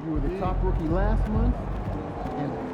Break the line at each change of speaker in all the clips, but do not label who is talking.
You were the top rookie last month. And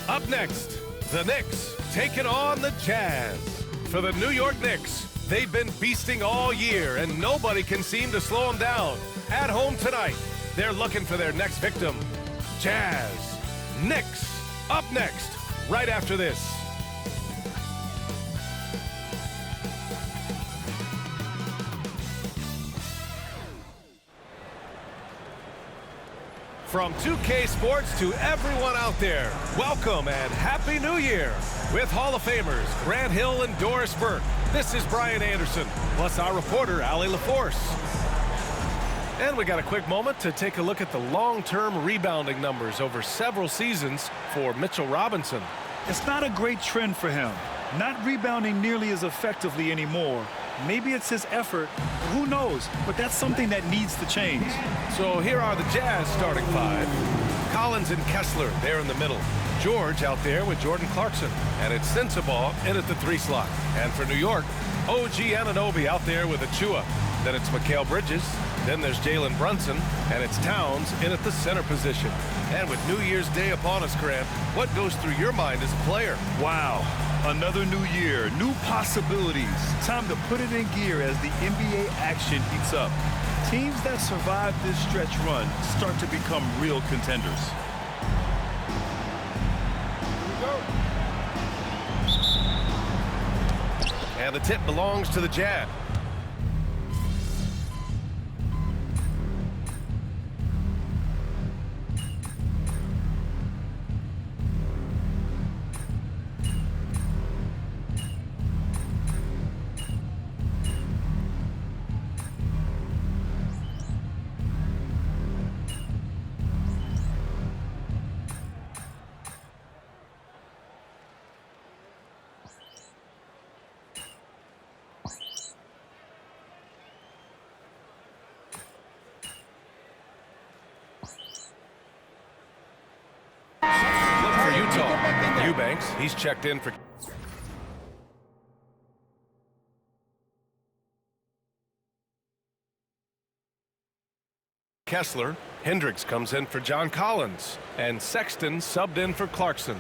up next, the Knicks taking on the Jazz. For the New York Knicks, they've been beasting all year, and nobody can seem to slow them down. At home tonight, they're looking for their next victim. Jazz, Knicks, up next, right after this. From 2K Sports to everyone out there, welcome and Happy New Year! With Hall of Famers Grant Hill and Doris Burke, this is Brian Anderson, plus our reporter, Allie LaForce. And we got a quick moment to take a look at the long-term rebounding numbers over several seasons for Mitchell Robinson.
It's not a great trend for him, not rebounding nearly as effectively anymore. Maybe it's his effort, who knows, but that's something that needs to change.
So here are the Jazz starting five. Collins and Kessler there in the middle. George out there with Jordan Clarkson. And it's Sensabaugh in at the 3 slot. And for New York, OG Anunoby out there with Achua. Then it's Mikal Bridges. Then there's Jalen Brunson. And it's Towns in at the center position. And with New Year's Day upon us, Grant, what goes through your mind as a player?
Wow. Another new year, new possibilities. Time to put it in gear as the NBA action heats up. Teams that survive this stretch run start to become real contenders.
And the tip belongs to the Jazz. Eubanks, he's checked in for Kessler. Hendricks comes in for John Collins, and Sexton subbed in for Clarkson.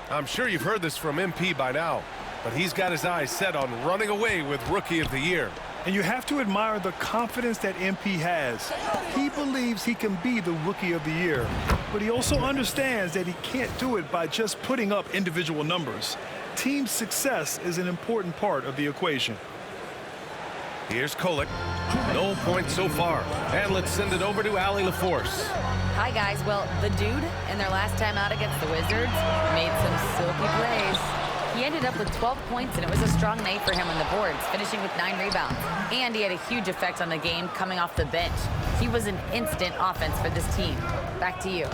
I'm sure you've heard this from MP by now, but he's got his eyes set on running away with Rookie of the Year.
And you have to admire the confidence that MP has. He believes he can be the Rookie of the Year, but he also understands that he can't do it by just putting up individual numbers. Team success is an important part of the equation.
Here's Kolek. No points so far. And let's send it over to Allie LaForce.
Hi, guys. Well, the dude, in their last time out against the Wizards, made some silky plays. He ended up with 12 points, and it was a strong night for him on the boards, finishing with 9 rebounds. And he had a huge effect on the game coming off the bench. He was an instant offense for this team. Back to you.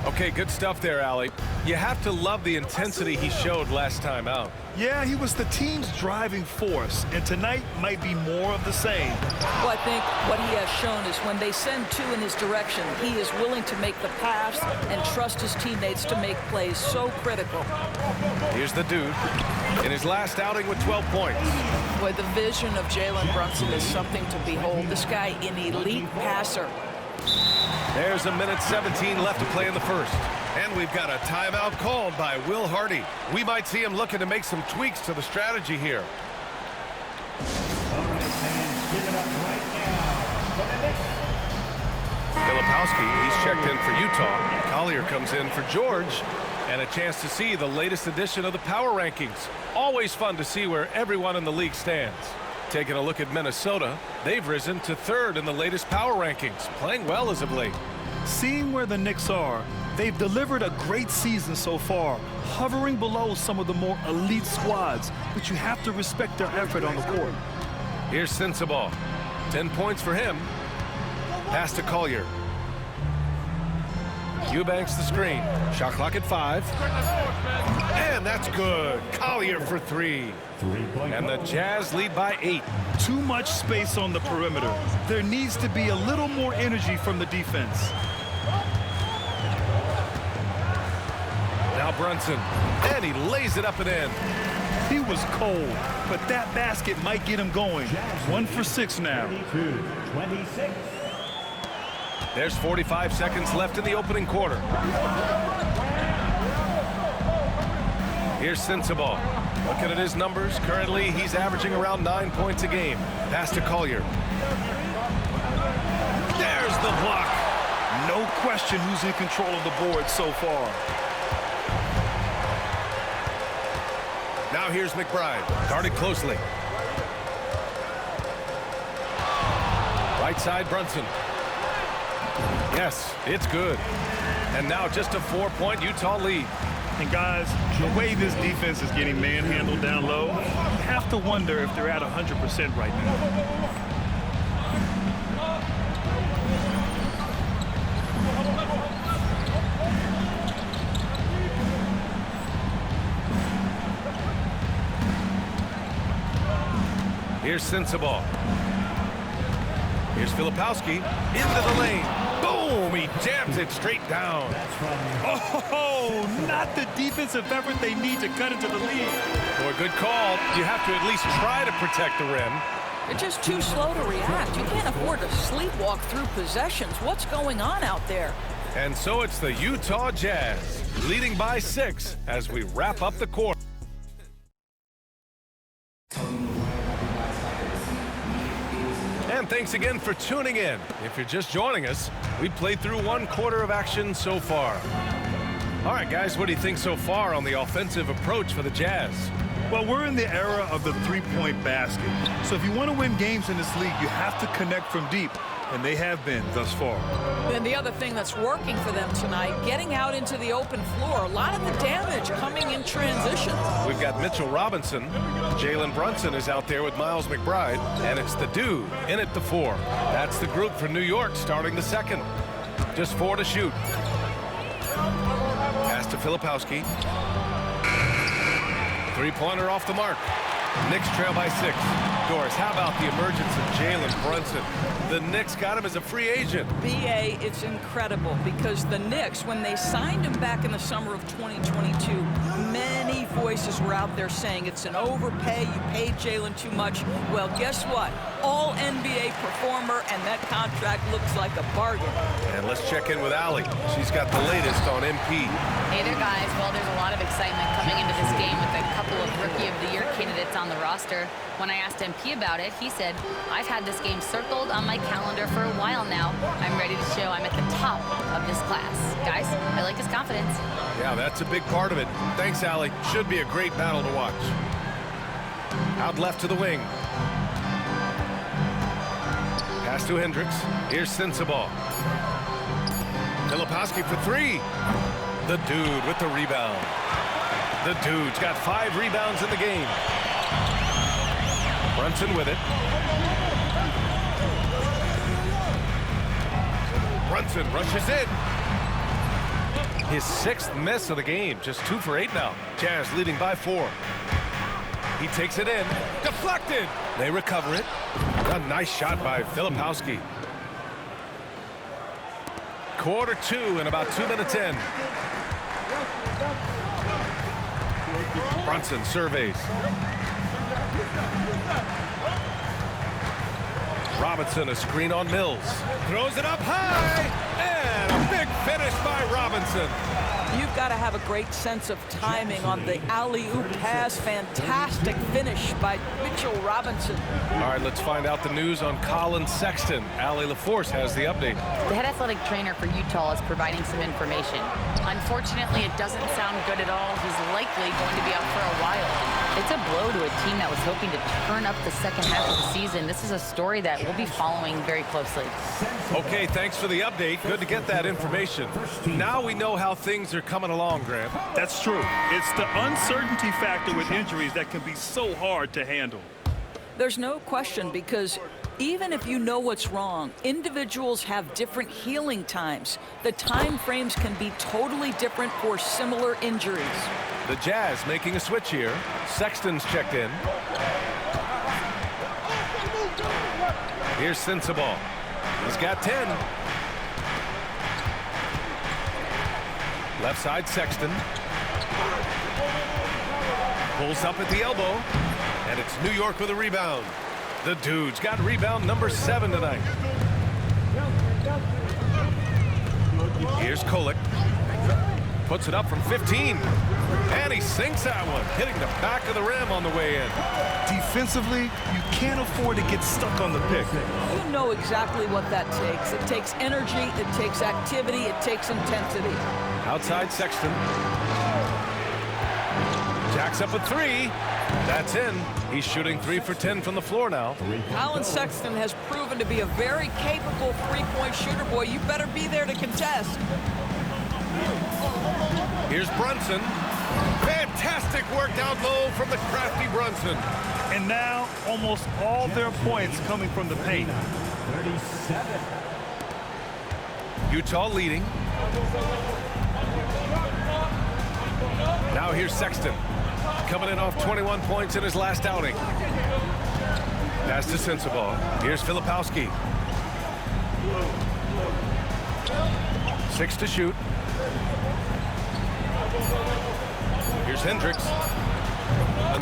Okay, good stuff there, Allie. You have to love the intensity he showed last time out.
Yeah, he was the team's driving force, and tonight might be more of the same.
Well, I think what he has shown is when they send two in his direction, he is willing to make the pass and trust his teammates to make plays so critical.
Here's the dude in his last outing with 12 points.
Boy, the vision of Jalen Brunson is something to behold. This guy, an elite passer.
There's a minute 17 left to play in the first. And we've got a timeout called by Will Hardy. We might see him looking to make some tweaks to the strategy here. Filipowski, he's checked in for Utah. Collier comes in for George. And a chance to see the latest edition of the power rankings. Always fun to see where everyone in the league stands. Taking a look at Minnesota, they've risen to third in the latest power rankings, playing well as of late.
Seeing where the Knicks are, they've delivered a great season so far, hovering below some of the more elite squads, but you have to respect their effort on the court.
Here's Sensabaugh. 10 points for him. Pass to Collier. Eubanks the screen. Shot clock at 5. And that's good. Collier for 3. And the Jazz lead by 8.
Too much space on the perimeter. There needs to be a little more energy from the defense.
Now Brunson. And he lays it up and in.
He was cold, but that basket might get him going. 1 for 6 now.
26.
There's 45 seconds left in the opening quarter. Here's Sensabaugh. Looking at his numbers, currently he's averaging around 9 points a game. Pass to Collier. There's the block.
No question who's in control of the board so far.
Now here's McBride, guarded closely. Right side, Brunson. Yes, it's good. And now just a 4-point Utah lead.
And guys, the way this defense is getting manhandled down low, you have to wonder if they're at 100% right now.
Here's Sensabaugh. Here's Filipowski into the lane. Boom! He jams it straight down.
Oh, not the defensive effort they need to cut into the lead.
For a good call, you have to at least try to protect the rim.
They're just too slow to react. You can't afford to sleepwalk through possessions. What's going on out there?
And so it's the Utah Jazz, leading by 6 as we wrap up the quarter. And thanks again for tuning in. If you're just joining us, we played through 1 quarter of action so far. All right, guys, what do you think so far on the offensive approach for the Jazz?
Well, we're in the era of the three-point basket. So if you want to win games in this league, you have to connect from deep. And they have been thus far.
And the other thing that's working for them tonight, getting out into the open floor. A lot of the damage coming in transition.
We've got Mitchell Robinson. Jalen Brunson is out there with Miles McBride. And it's the dude in at the 4. That's the group for New York starting the second. Just 4 to shoot. Pass to Filipowski. 3-pointer off the mark. Knicks trail by 6. Doris, how about the emergence of Jalen Brunson? The Knicks got him as a free agent.
B.A., it's incredible because the Knicks, when they signed him back in the summer of 2022, many voices were out there saying it's an overpay, you paid Jalen too much. Well, guess what? All NBA performer, and that contract looks like a bargain.
And let's check in with Allie. She's got the latest on MP.
Hey there, guys. Well, there's a lot of excitement coming into this game with a couple of Rookie of the Year candidates on the roster. When I asked MP about it, he said, I've had this game circled on my calendar for a while now. I'm ready to show I'm at the top of this class. Guys, I like his confidence.
Yeah, that's a big part of it. Thanks, Allie. Should be a great battle to watch. Out left to the wing. Pass to Hendricks. Here's Sensabaugh. Filipowski for 3. The dude with the rebound. The dude's got 5 rebounds in the game. Brunson with it. Brunson rushes in. His 6th miss of the game, just 2 for 8 now. Jazz leading by 4. He takes it in, deflected. They recover it. A nice shot by Filipowski. Quarter 2 and about 2 minutes in. Brunson surveys. Robinson, a screen on Mills. Throws it up high. And a big finish by Robinson.
You've got to have a great sense of timing on the alley-oop pass. Fantastic finish by Mitchell Robinson.
All right, let's find out the news on Colin Sexton. Allie LaForce has the update.
The head athletic trainer for Utah is providing some information. Unfortunately, it doesn't sound good at all. He's likely going to be out for a while. It's a blow to a team that was hoping to turn up the second half of the season. This is a story that we'll be following very closely.
Okay, thanks for the update. Good to get that information. Now we know how things are coming along, Graham.
That's true. It's the uncertainty factor with injuries that can be so hard to handle.
There's no question, because even if you know what's wrong, individuals have different healing times. The time frames can be totally different for similar injuries.
The Jazz making a switch here. Sexton's checked in. Here's Sensabaugh. He's got 10. Left side, Sexton. Pulls up at the elbow. And it's New York with a rebound. The Dudes got rebound number 7 tonight. Here's Kolek. Puts it up from 15. And he sinks that one, hitting the back of the rim on the way in.
Defensively, you can't afford to get stuck on the pick.
You know exactly what that takes. It takes energy, it takes activity, it takes intensity.
Outside Sexton. Jacks up a 3. That's in. He's shooting 3 for 10 from the floor now.
Colin Sexton has proven to be a very capable three-point shooter. Boy, you better be there to contest.
Here's Brunson. Fantastic work down low from the crafty Brunson.
And now, almost all their points coming from the paint.
37.
Utah leading. Now here's Sexton. Coming in off 21 points in his last outing. Pass to Sensabaugh. Here's Filipowski. 6 to shoot. Here's Hendricks.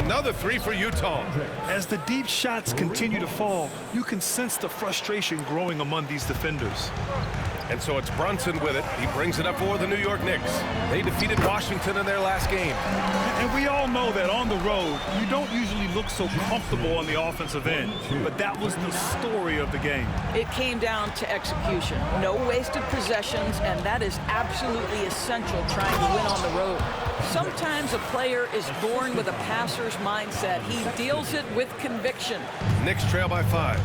Another 3 for Utah.
As the deep shots continue to fall, you can sense the frustration growing among these defenders.
And so it's Brunson with it. He brings it up for the New York Knicks. They defeated Washington in their last game.
And we all know that on the road, you don't usually look so comfortable on the offensive end. But that was the story of the game.
It came down to execution. No wasted possessions, and that is absolutely essential trying to win on the road. Sometimes a player is born with a passer's mindset. He deals it with conviction.
Knicks trail by 5.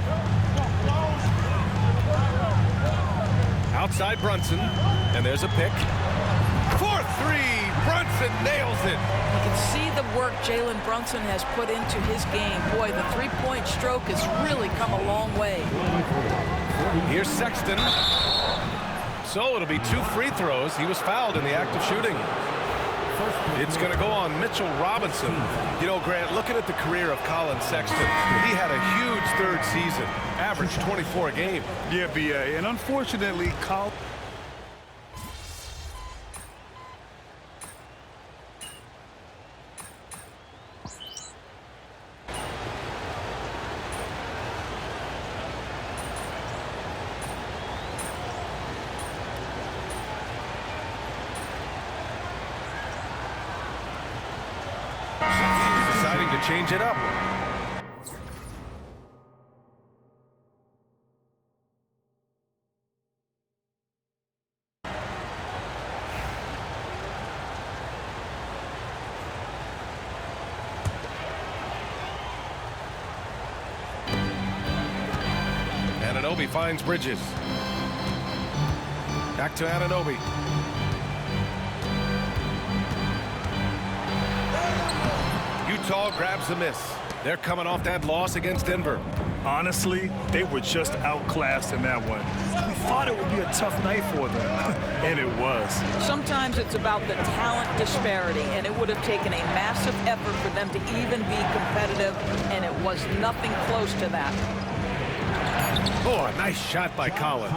Outside Brunson, and there's a pick. 4-3, Brunson nails it.
You can see the work Jalen Brunson has put into his game. Boy, the three-point stroke has really come a long way.
Here's Sexton. So it'll be 2 free throws. He was fouled in the act of shooting. It's going to go on Mitchell Robinson. You know, Grant, looking at the career of Colin Sexton, he had a huge 3rd season, averaged 24 a game.
Yeah, B.A., and unfortunately, Colin...
Deciding to change it up. Anunoby finds Bridges. Back to Anunoby. Utah grabs the miss. They're coming off that loss against Denver.
Honestly, they were just outclassed in that one. We thought it would be a tough night for them, and it was.
Sometimes it's about the talent disparity, and it would have taken a massive effort for them to even be competitive, and it was nothing close to that.
Oh, a nice shot by Collins.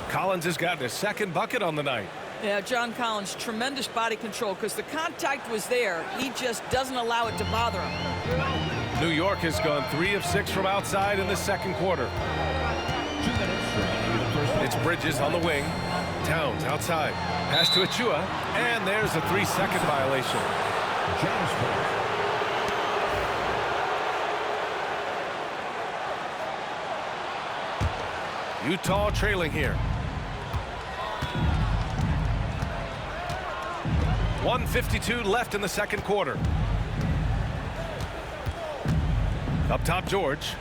Collins has gotten his second bucket on the night.
Yeah, John Collins, tremendous body control because the contact was there. He just doesn't allow it to bother him.
New York has gone 3 of 6 from outside in the second quarter. It's Bridges on the wing. Towns outside. Pass to Achua, and there's a 3-second violation. Utah trailing here. 1:52 left in the second quarter. Up top, George.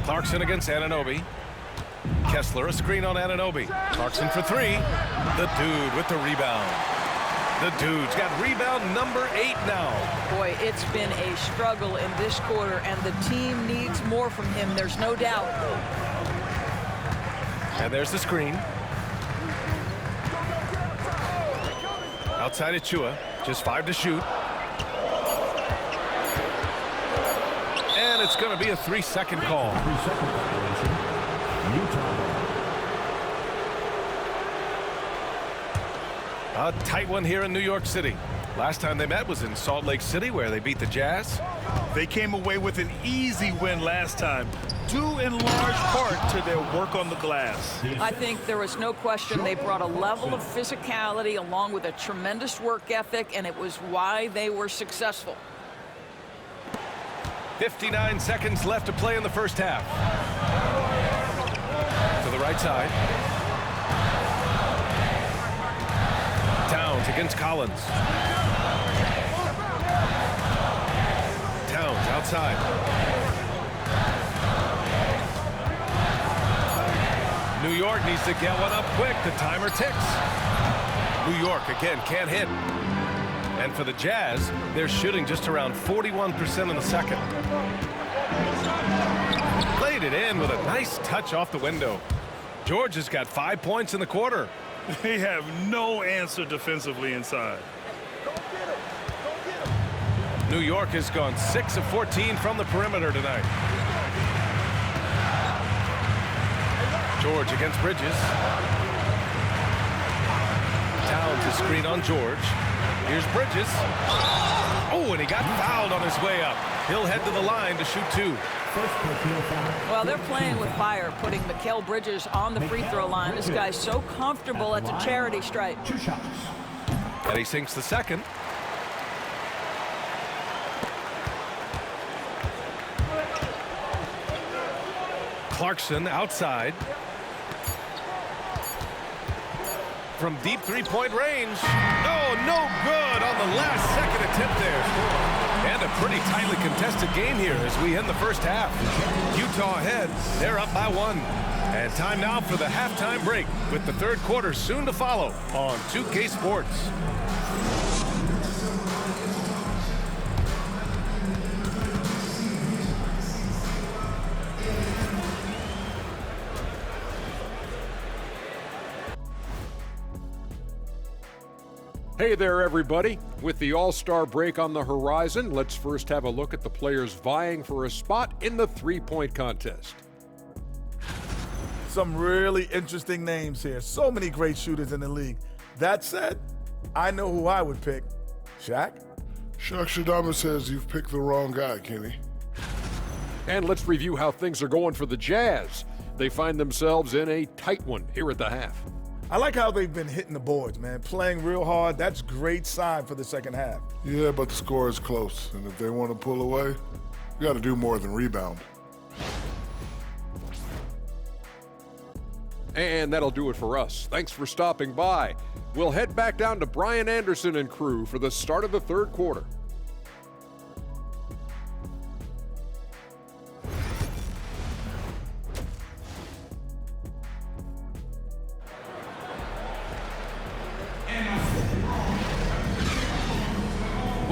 Clarkson against Anunoby. Kessler, a screen on Anunoby. Clarkson for 3. The dude with the rebound. The dude's got rebound number 8 now.
Boy, it's been a struggle in this quarter, and the team needs more from him, there's no doubt.
And there's the screen. Outside Achua, just 5 to shoot. And it's going to be a 3-second call. A tight one here in New York City. Last time they met was in Salt Lake City, where they beat the Jazz.
They came away with an easy win last time, due in large part to their work on the glass.
I think there was no question they brought a level of physicality along with a tremendous work ethic, and it was why they were successful.
59 seconds left to play in the first half. To the right side. Towns against Collins. Towns outside. New York needs to get one up quick. The timer ticks. New York again can't hit. And for the Jazz, they're shooting just around 41% in the second. Played it in with a nice touch off the window. George has got 5 points in the quarter.
They have no answer defensively inside.
New York has gone 6 of 14 from the perimeter tonight. George against Bridges. Towns a screen on George. Here's Bridges. Oh, and he got fouled on his way up. He'll head to the line to shoot 2.
Well, they're playing with fire, putting Mikal Bridges on the free throw line. This guy's so comfortable at the charity stripe.
And he sinks the second. Clarkson outside. From deep three-point range. Oh, no good on the last second attempt there. And a pretty tightly contested game here as we end the first half. Utah ahead. They're up by 1. And time now for the halftime break, with the third quarter soon to follow on 2K Sports.
Hey there, everybody. With the All-Star break on the horizon, let's first have a look at the players vying for a spot in the three-point contest.
Some really interesting names here. So many great shooters in the league. That said, I know who I would pick. Shaq?
Shaq Shadama says you've picked the wrong guy, Kenny.
And let's review how things are going for the Jazz. They find themselves in a tight one here at the half.
I like how they've been hitting the boards, man. Playing real hard. That's great sign for the second half.
Yeah, but the score is close, and if they want to pull away, you got to do more than rebound.
And that'll do it for us. Thanks for stopping by. We'll head back down to Brian Anderson and crew for the start of the third quarter.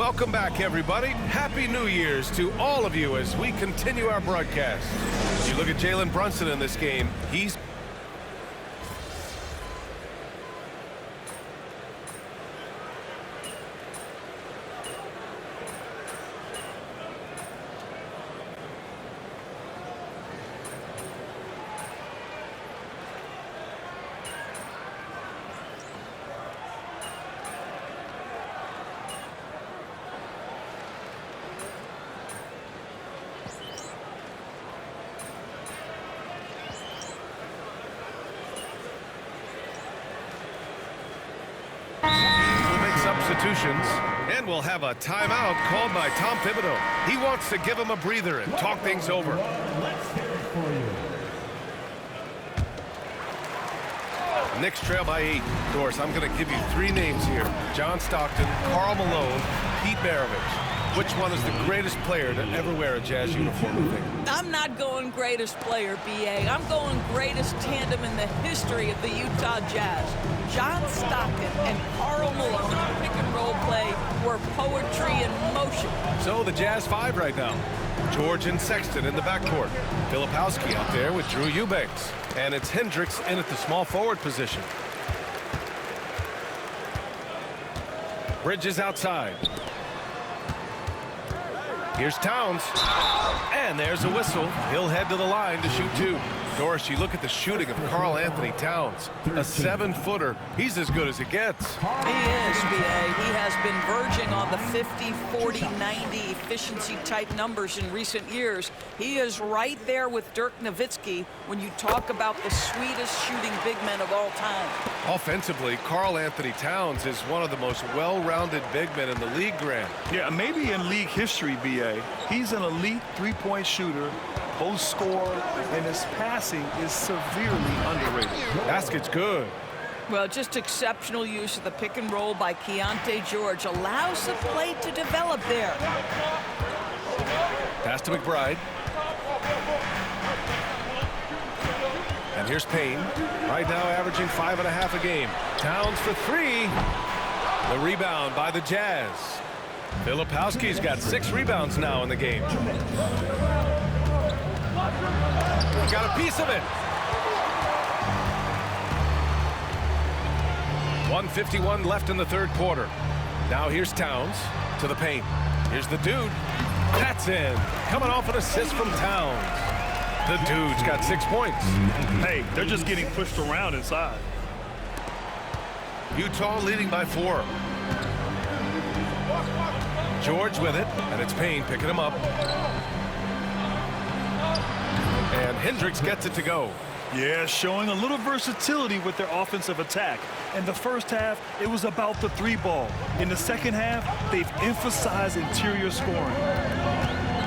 Welcome back, everybody. Happy New Year's to all of you as we continue our broadcast. You look at Jalen Brunson in this game. He's substitutions, and we'll have a timeout called by Tom Thibodeau. He wants to give him a breather and talk things over.
Let's hear it for you.
Knicks trail by 8. Of course, I'm going to give you 3 names here. John Stockton, Karl Malone, Pete Maravich. Which one is the greatest player to ever wear a Jazz uniform, you think?
I'm not going greatest player, B.A. I'm going greatest tandem in the history of the Utah Jazz. John Stockton and Karl Malone's pick-and-roll play were poetry in motion.
So the Jazz 5 right now. George and Sexton in the backcourt. Filipowski out there with Drew Eubanks. And it's Hendricks in at the small forward position. Bridges outside. Here's Towns. And there's a whistle. He'll head to the line to shoot 2. Doris, you look at the shooting of Karl Anthony Towns. A 7-footer. He's as good as it gets.
He is, B.A. He has been verging on the 50, 40, 90 efficiency type numbers in recent years. He is right there with Dirk Nowitzki when you talk about the sweetest shooting big men of all time.
Offensively, Karl Anthony Towns is one of the most well-rounded big men in the league, Grant.
Yeah, maybe in league history, B.A. He's an elite three-point shooter, post scorer, and his passing is severely underrated.
Basket's good.
Well, just exceptional use of the pick and roll by Keontae George allows the play to develop there.
Pass to McBride. And here's Payne. Right now averaging 5.5 a game. Towns for 3. The rebound by the Jazz. Filipowski's got 6 rebounds now in the game. He got a piece of it. 1:51 left in the third quarter. Now here's Towns to the paint. Here's the dude. That's in. Coming off an assist from Towns. The dude's got 6 points.
Hey, they're just getting pushed around inside.
Utah leading by 4. George with it, and it's Payne picking him up. And Hendricks gets it to go.
Yeah, showing a little versatility with their offensive attack. In the first half, it was about the 3-ball. In the second half, they've emphasized interior scoring.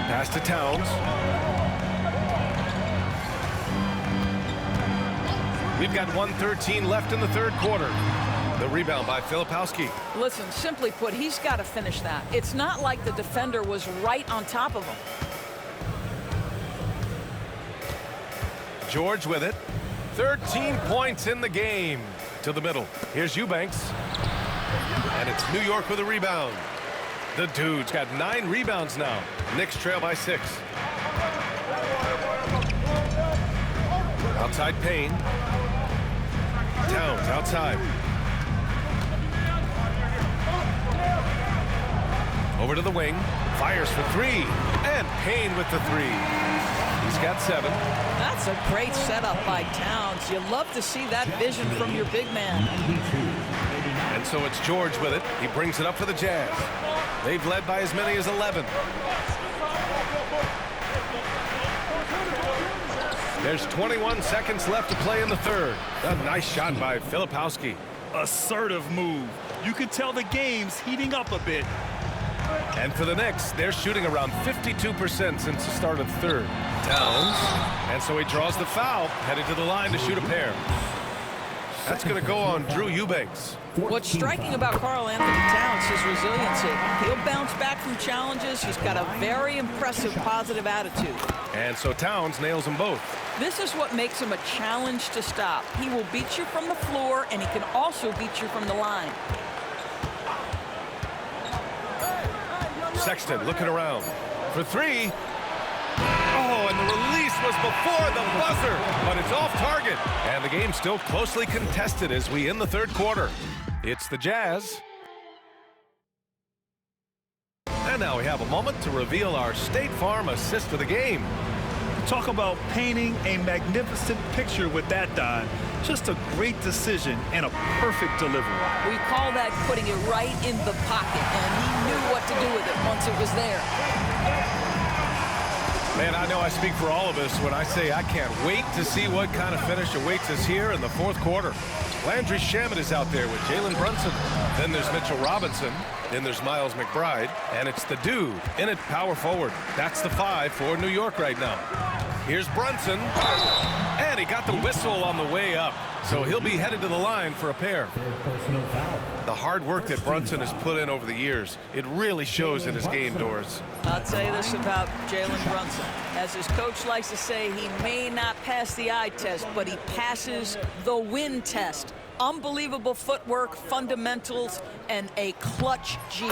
Pass to Towns. We've got 1:13 left in the third quarter. The rebound by Filipowski.
Listen, simply put, he's got to finish that. It's not like the defender was right on top of him.
George with it. 13 points in the game. To the middle. Here's Eubanks. And it's New York with a rebound. The dude's got 9 rebounds now. Knicks trail by 6. Outside Payne. Towns outside. Over to the wing. Fires for 3. And Payne with the 3. He's got 7.
That's a great setup by Towns. You love to see that vision from your big man.
And so it's George with it. He brings it up for the Jazz. They've led by as many as 11. There's 21 seconds left to play in the third. A nice shot by Filipowski.
Assertive move. You can tell the game's heating up a bit.
And for the Knicks, they're shooting around 52% since the start of third. Towns. And so he draws the foul, headed to the line to shoot a pair. That's going to go on Drew Eubanks.
What's striking about Karl Anthony Towns is resiliency. He'll bounce back from challenges. He's got a very impressive positive attitude.
And so Towns nails them both.
This is what makes him a challenge to stop. He will beat you from the floor, and he can also beat you from the line.
Sexton looking around for three. Oh, and the release was before the buzzer, but it's off target. And the game's still closely contested as we end the third quarter. It's the Jazz. And now we have a moment to reveal our State Farm assist of the game.
Talk about painting a magnificent picture with that dime. Just a great decision and a perfect delivery.
We call that putting it right in the pocket, and he knew what to do with it once it was there.
Man, I know I speak for all of us when I say I can't wait to see what kind of finish awaits us here in the fourth quarter. Landry Shamet is out there with Jalen Brunson. Then there's Mitchell Robinson. Then there's Miles McBride. And it's the dude in it, power forward. That's the 5 for New York right now. Here's Brunson. And he got the whistle on the way up. So he'll be headed to the line for a pair. The hard work that Brunson has put in over the years, it really shows in his game, Doors.
I'll tell you this about Jalen Brunson. As his coach likes to say, he may not pass the eye test, but he passes the win test. Unbelievable footwork, fundamentals, and a clutch gene.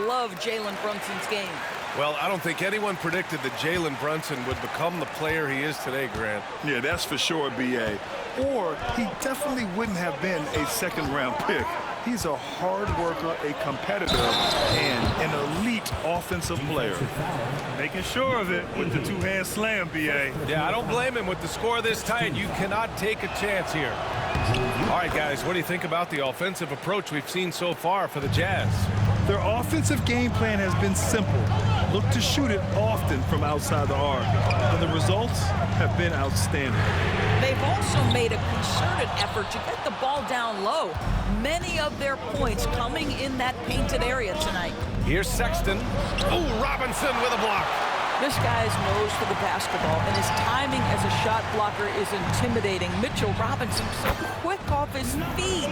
Love Jalen Brunson's game.
Well, I don't think anyone predicted that Jalen Brunson would become the player he is today, Grant.
Yeah, that's for sure, B.A. Or he definitely wouldn't have been a second-round pick. He's a hard worker, a competitor, and an elite offensive player. Making sure of it with the two-hand slam, B.A.
Yeah, I don't blame him with the score this tight. You cannot take a chance here. All right, guys, what do you think about the offensive approach we've seen so far for the Jazz?
Their offensive game plan has been simple. Look to shoot it often from outside the arc. And the results have been outstanding.
They've also made a concerted effort to get the ball down low. Many of their points coming in that painted area tonight.
Here's Sexton. Oh, Robinson with a block.
This guy's nose for the basketball, and his timing as a shot blocker is intimidating. Mitchell Robinson so quick off his feet.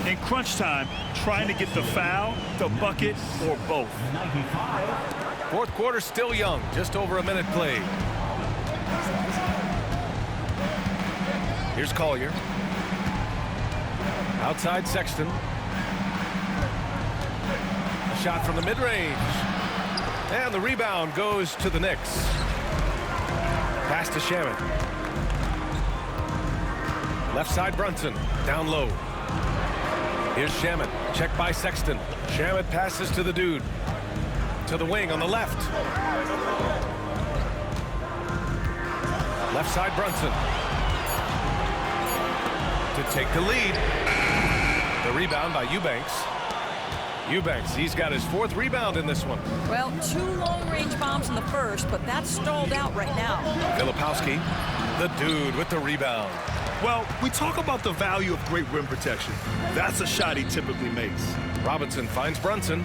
In crunch time, trying to get the foul, the bucket, or both.
Fourth quarter still young, just over a minute played. Here's Collier. Outside Sexton. A shot from the mid-range. And the rebound goes to the Knicks. Pass to Shamet. Left side Brunson, down low. Here's Shamet, checked by Sexton. Shamet passes to the dude. To the wing on the left. Left side Brunson. To take the lead. The rebound by Eubanks. Eubanks, he's got his 4th rebound in this one.
Well, 2 long-range bombs in the first, but that's stalled out right now.
Filipowski, the dude with the rebound.
Well, we talk about the value of great rim protection. That's a shot he typically makes.
Robinson finds Brunson.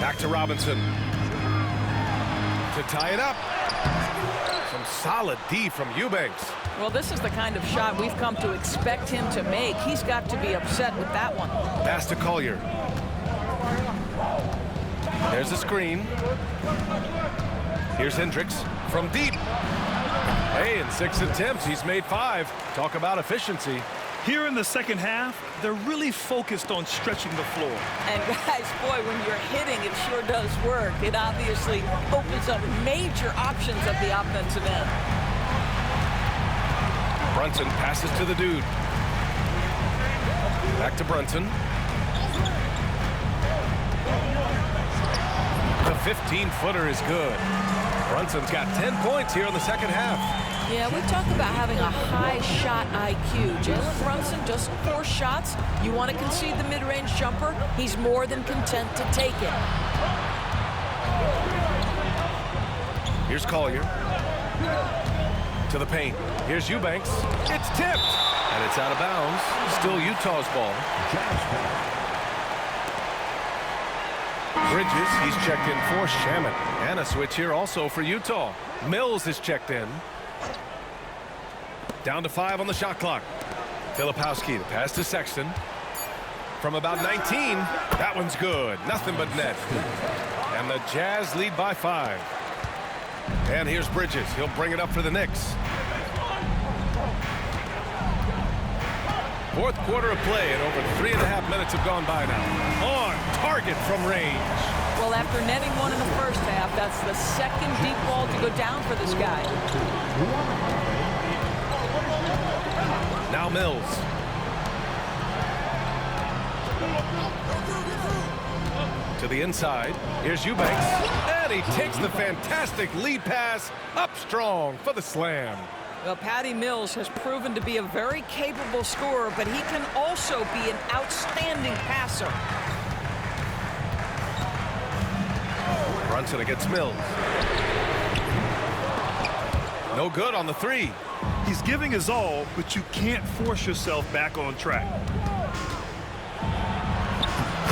Back to Robinson. To tie it up. Some solid D from Eubanks.
Well, this is the kind of shot we've come to expect him to make. He's got to be upset with that one.
Pass to Collier. There's the screen. Here's Hendricks from deep. Hey, in 6 attempts, he's made 5. Talk about efficiency.
Here in the second half, they're really focused on stretching the floor.
And guys, boy, when you're hitting, it sure does work. It obviously opens up major options at the offensive end.
Brunson passes to the dude. Back to Brunson. The 15-footer is good. Brunson's got 10 points here in the second half.
Yeah, we talk about having a high shot IQ. Jalen Brunson, just 4 shots. You want to concede the mid-range jumper? He's more than content to take it.
Here's Collier. To the paint. Here's Eubanks. It's tipped. And it's out of bounds. Still Utah's ball. Bridges, he's checked in for Shamet. And a switch here also for Utah. Mills is checked in. Down to 5 on the shot clock. Filipowski, the pass to Sexton. From about 19, that one's good. Nothing but net. And the Jazz lead by 5. And here's Bridges. He'll bring it up for the Knicks. Fourth quarter of play, and over 3.5 minutes have gone by now. On target from range.
Well, after netting one in the first half, that's the second deep ball to go down for this guy.
Now Mills. To the inside. Here's Eubanks. And he takes the fantastic lead pass up strong for the slam.
Well, Patty Mills has proven to be a very capable scorer, but he can also be an outstanding passer.
Brunson against Mills. No good on the three.
He's giving his all, but you can't force yourself back on track.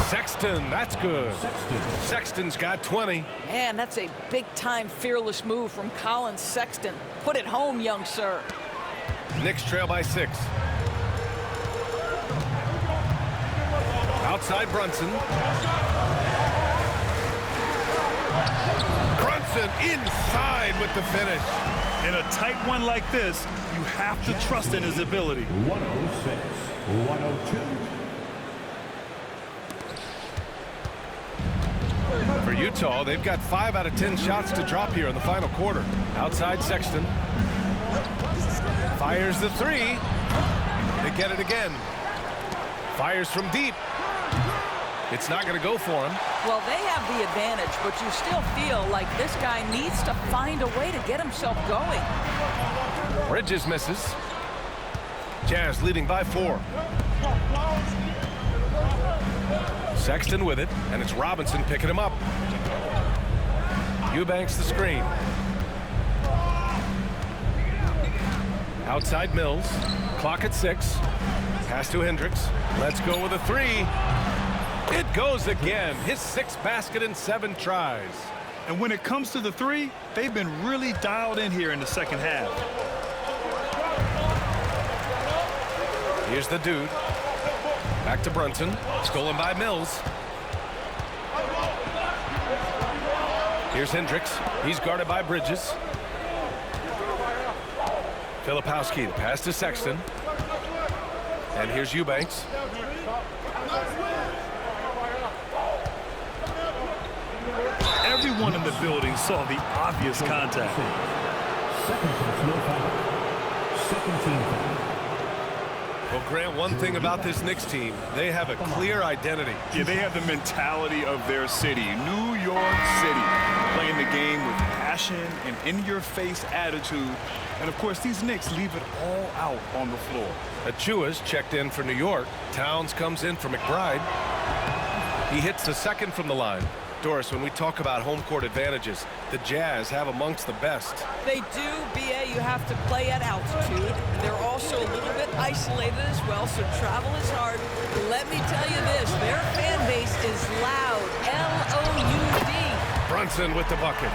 Sexton, that's good. Sexton's got 20.
Man, that's a big-time fearless move from Colin Sexton. Put it home, young sir.
Knicks trail by 6. Outside Brunson. Brunson inside with the finish.
In a tight one like this, you have to trust in his ability.
106, 102.
For Utah, they've got 5 out of 10 shots to drop here in the final quarter. Outside Sexton. Fires the three. They get it again. Fires from deep. It's not going to go for him.
Well, they have the advantage, but you still feel like this guy needs to find a way to get himself going.
Bridges misses. Jazz leading by 4. Sexton with it, and it's Robinson picking him up. Eubanks the screen. Outside Mills. Clock at 6. Pass to Hendricks. Let's go with a 3. It goes again. His 6th basket in 7 tries.
And when it comes to the three, they've been really dialed in here in the second half.
Here's the dude. Back to Brunson. Stolen by Mills. Here's Hendricks. He's guarded by Bridges. Filipowski, the pass to Sexton. And here's Eubanks.
Everyone in the building saw the obvious contact.
Second personal foul. Second team foul.
Well, Grant, one thing about this Knicks team, they have a clear identity.
Yeah, they have the mentality of their city, New York City, playing the game with passion and in-your-face attitude. And, of course, these Knicks leave it all out on the floor.
Achua's checked in for New York. Towns comes in for McBride. He hits the second from the line. Doris, when we talk about home court advantages, the Jazz have amongst the best.
They do, B.A. You have to play at altitude. They're also a little bit isolated as well, so travel is hard. Let me tell you this, their fan base is loud, L-O-U-D.
Brunson with the bucket.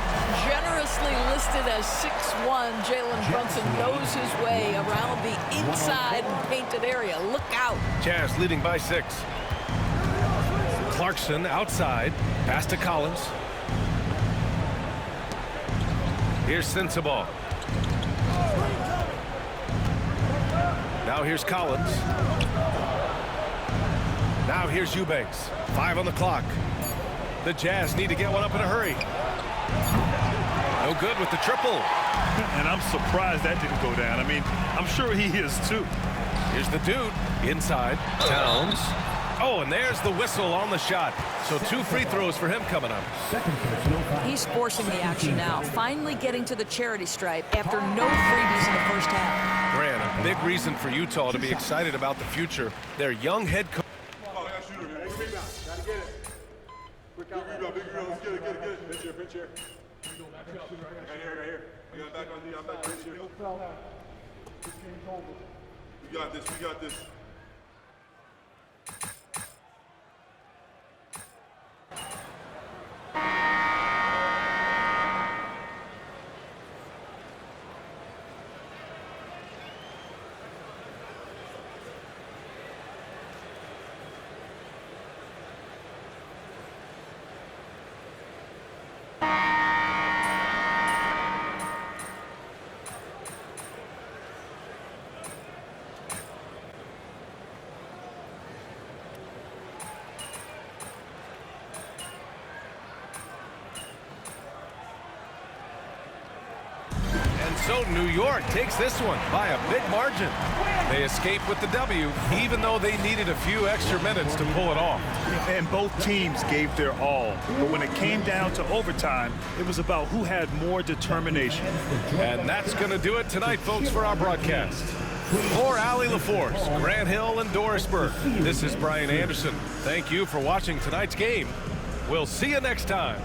Generously listed as 6'1", Jalen Brunson knows his way around the inside and painted area. Look out.
Jazz leading by 6. Clarkson outside. Pass to Collins. Here's Sensabaugh. Now here's Collins. Now here's Eubanks. 5 on the clock. The Jazz need to get one up in a hurry. No good with the triple.
And I'm surprised that didn't go down. I mean, I'm sure he is too.
Here's the dude inside. Towns. Oh, and there's the whistle on the shot. So 2 free throws for him coming up.
Second personal foul.
He's forcing the action now, finally getting to the charity stripe after no freebies in the first half.
Grant, a big reason for Utah to be excited about the future. Their young head coach.
We got this. We got this.
So New York takes this one by a big margin. They escape with the W, even though they needed a few extra minutes to pull it off.
And both teams gave their all. But when it came down to overtime, it was about who had more determination.
And that's going to do it tonight, folks, for our broadcast. For Allie LaForce, Grant Hill, and Doris Burke, this is Brian Anderson. Thank you for watching tonight's game. We'll see you next time.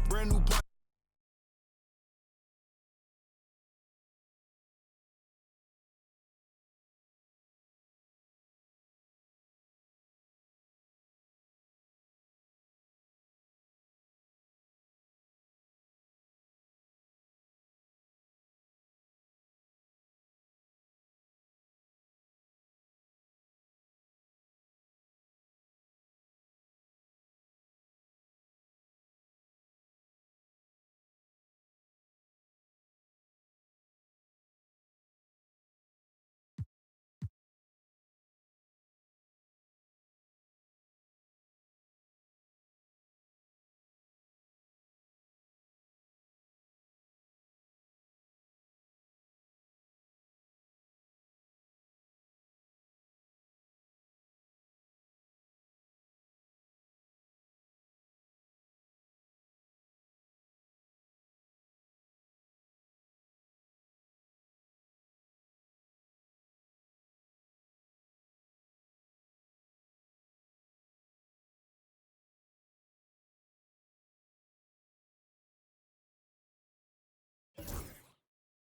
Brand new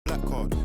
black card.